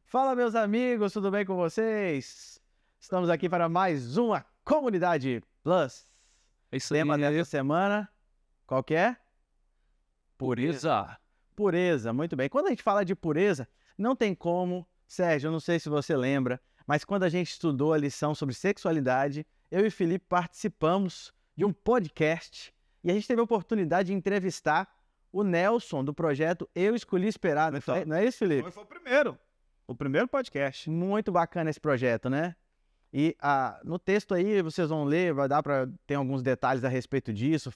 Fala, meus amigos, tudo bem com vocês? Estamos aqui para mais uma Comunidade Plus. É isso Tema aí, dessa semana, qual que é? pureza. Pureza, muito bem. Quando a gente fala de pureza, não tem como, Sérgio, eu não sei se você lembra, mas quando a gente estudou a lição sobre sexualidade, eu e o Felipe participamos de um podcast e a gente teve a oportunidade de entrevistar o Nelson do projeto Eu Escolhi Esperar. Não é isso, Felipe? Foi o primeiro podcast. Muito bacana esse projeto, né? E no texto aí vocês vão ler, vai dar para ter alguns detalhes a respeito disso.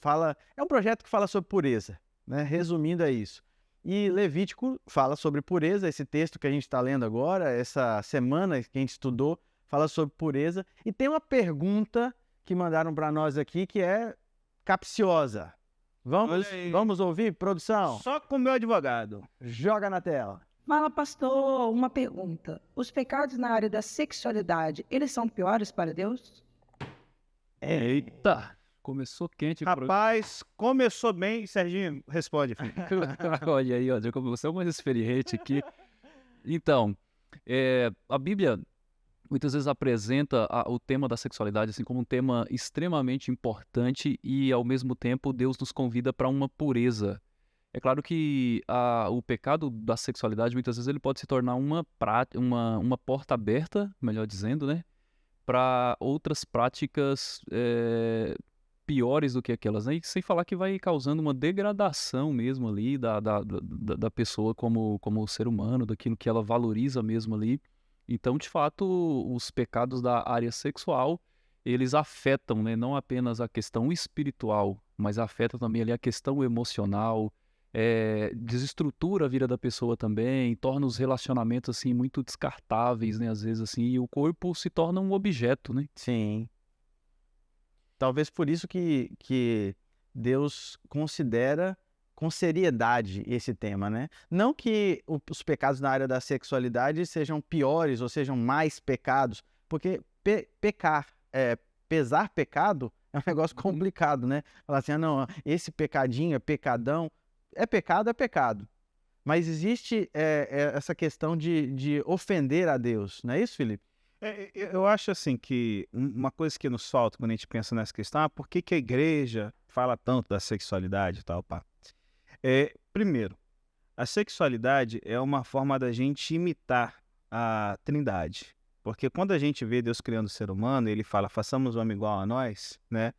É um projeto que fala sobre pureza, né? Resumindo, é isso. E Levítico fala sobre pureza, esse texto que a gente está lendo agora, essa semana que a gente estudou, fala sobre pureza. E tem uma pergunta que mandaram para nós aqui que é capciosa. Vamos ouvir, produção? Só com o meu advogado. Joga na tela. Fala, pastor, uma pergunta. Os pecados na área da sexualidade, eles são piores para Deus? Eita, começou quente. Rapaz, começou bem. Serginho, responde, filho. Olha aí, olha, como você é o mais experiente aqui. Então, a Bíblia muitas vezes apresenta o tema da sexualidade assim como um tema extremamente importante e, ao mesmo tempo, Deus nos convida para uma pureza. É claro que o pecado da sexualidade, muitas vezes, ele pode se tornar uma porta aberta, melhor dizendo, né, para outras práticas piores do que aquelas, né? E sem falar que vai causando uma degradação mesmo ali da pessoa como ser humano, daquilo que ela valoriza mesmo ali. Então, de fato, os pecados da área sexual, eles afetam, né, não apenas a questão espiritual, mas afetam também ali a questão emocional, desestrutura a vida da pessoa também, torna os relacionamentos assim muito descartáveis, né, às vezes assim, e o corpo se torna um objeto, né? Sim. Talvez por isso que Deus considera com seriedade esse tema, né? Não que os pecados na área da sexualidade sejam piores ou sejam mais pecados, porque pesar pecado é um negócio complicado, né? Falar assim, não, esse pecadinho é pecadão. É pecado. Mas existe essa questão de ofender a Deus, não é isso, Felipe? Eu acho assim que uma coisa que nos falta quando a gente pensa nessa questão, por que a igreja fala tanto da sexualidade e tal, pá? Primeiro, a sexualidade é uma forma da gente imitar a Trindade. Porque quando a gente vê Deus criando o ser humano, ele fala, façamos o homem igual a nós, né?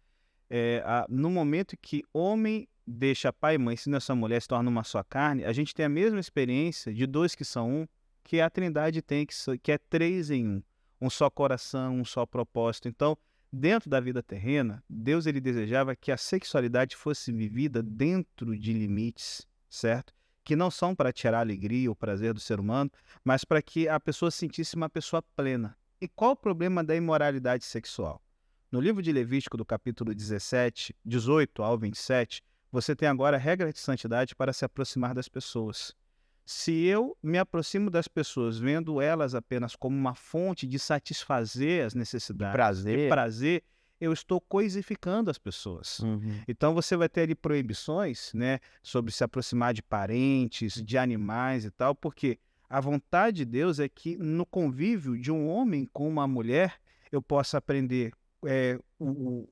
No momento que homem deixa pai e mãe, se essa mulher se torna uma só carne, a gente tem a mesma experiência de dois que são um, que a Trindade tem, que é três em um. Um só coração, um só propósito. Então, dentro da vida terrena, Deus ele desejava que a sexualidade fosse vivida dentro de limites, certo? Que não são para tirar a alegria ou prazer do ser humano, mas para que a pessoa se sentisse uma pessoa plena. E qual o problema da imoralidade sexual? No livro de Levítico, do capítulo 18 ao 27, você tem agora a regra de santidade para se aproximar das pessoas. Se eu me aproximo das pessoas vendo elas apenas como uma fonte de satisfazer as necessidades, de prazer, eu estou coisificando as pessoas. Uhum. Então você vai ter ali proibições, né, sobre se aproximar de parentes, de animais e tal, porque a vontade de Deus é que no convívio de um homem com uma mulher eu possa aprender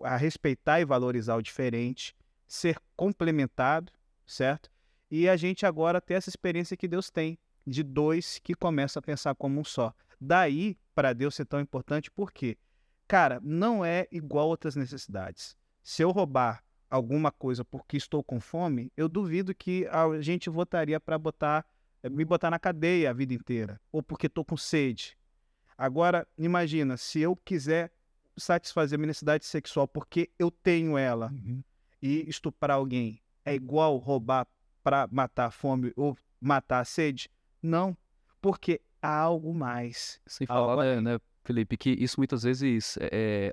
a respeitar e valorizar o diferente, ser complementado, certo? E a gente agora tem essa experiência que Deus tem, de dois que começam a pensar como um só. Daí, para Deus ser tão importante, por quê? Cara, não é igual a outras necessidades. Se eu roubar alguma coisa porque estou com fome, eu duvido que a gente votaria para me botar na cadeia a vida inteira, ou porque estou com sede. Agora, imagina, se eu quiser satisfazer a minha necessidade sexual porque eu tenho ela, e estuprar alguém, é igual roubar para matar a fome ou matar a sede? Não, porque há algo mais. Sem falar, né, Felipe, que isso muitas vezes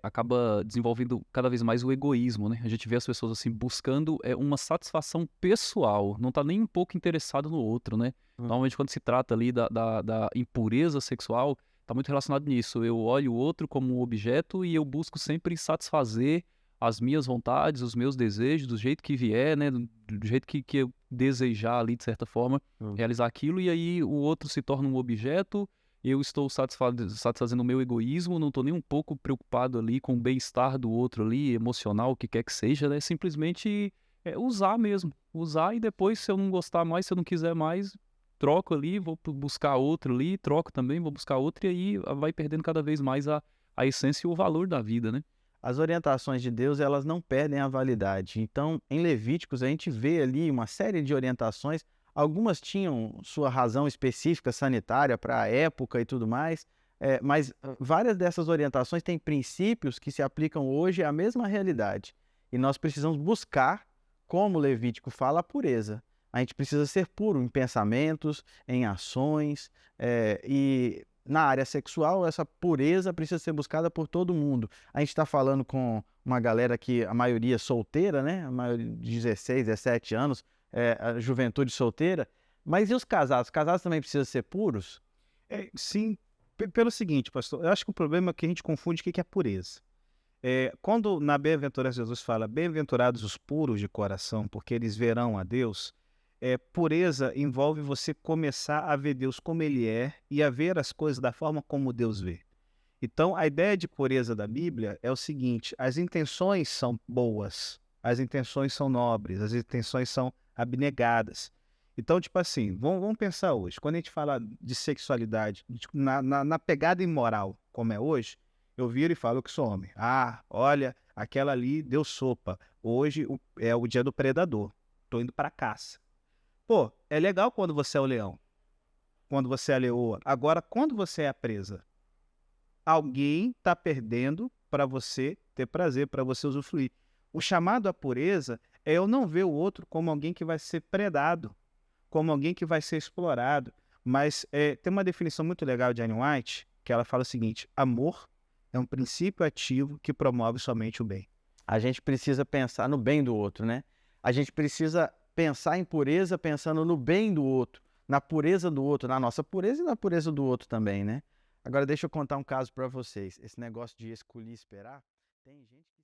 acaba desenvolvendo cada vez mais o egoísmo, né? A gente vê as pessoas assim buscando uma satisfação pessoal, não tá nem um pouco interessado no outro, né? Normalmente quando se trata ali da impureza sexual, tá muito relacionado nisso. Eu olho o outro como um objeto e eu busco sempre satisfazer as minhas vontades, os meus desejos, do jeito que vier, né? Do jeito que eu desejar ali, de certa forma, realizar aquilo, e aí o outro se torna um objeto, eu estou satisfazendo o meu egoísmo, não estou nem um pouco preocupado ali com o bem-estar do outro ali, emocional, o que quer que seja, né? Simplesmente usar mesmo. Usar e depois, se eu não gostar mais, se eu não quiser mais, troco ali, vou buscar outro ali, troco também, vou buscar outro, e aí vai perdendo cada vez mais a essência e o valor da vida, né? As orientações de Deus, elas não perdem a validade. Então, em Levíticos, a gente vê ali uma série de orientações. Algumas tinham sua razão específica sanitária para a época e tudo mais, mas várias dessas orientações têm princípios que se aplicam hoje à mesma realidade. E nós precisamos buscar, como o Levítico fala, a pureza. A gente precisa ser puro em pensamentos, em ações, e na área sexual, essa pureza precisa ser buscada por todo mundo. A gente está falando com uma galera que a maioria é solteira, né? A maioria de 16, 17 anos, a juventude solteira. Mas e os casados? Os casados também precisam ser puros? Sim, pelo seguinte, pastor, eu acho que o problema é que a gente confunde o que é pureza. Quando na bem-aventurança Jesus fala, bem-aventurados os puros de coração, porque eles verão a Deus, pureza envolve você começar a ver Deus como Ele é e a ver as coisas da forma como Deus vê. Então, a ideia de pureza da Bíblia é o seguinte: as intenções são boas, as intenções são nobres, as intenções são abnegadas. Então, tipo assim, vamos pensar hoje, quando a gente fala de sexualidade, na pegada imoral, como é hoje, eu viro e falo que sou homem. Ah, olha, aquela ali deu sopa. Hoje é o dia do predador. Tô indo para caça. Pô, é legal quando você é o leão, quando você é a leoa. Agora, quando você é a presa, alguém está perdendo para você ter prazer, para você usufruir. O chamado à pureza é eu não ver o outro como alguém que vai ser predado, como alguém que vai ser explorado. Mas tem uma definição muito legal de Ellen White, que ela fala o seguinte: amor é um princípio ativo que promove somente o bem. A gente precisa pensar no bem do outro, né? A gente precisa pensar em pureza pensando no bem do outro, na pureza do outro, na nossa pureza e na pureza do outro também, né? Agora deixa eu contar um caso para vocês. Esse negócio de escolher e esperar, tem gente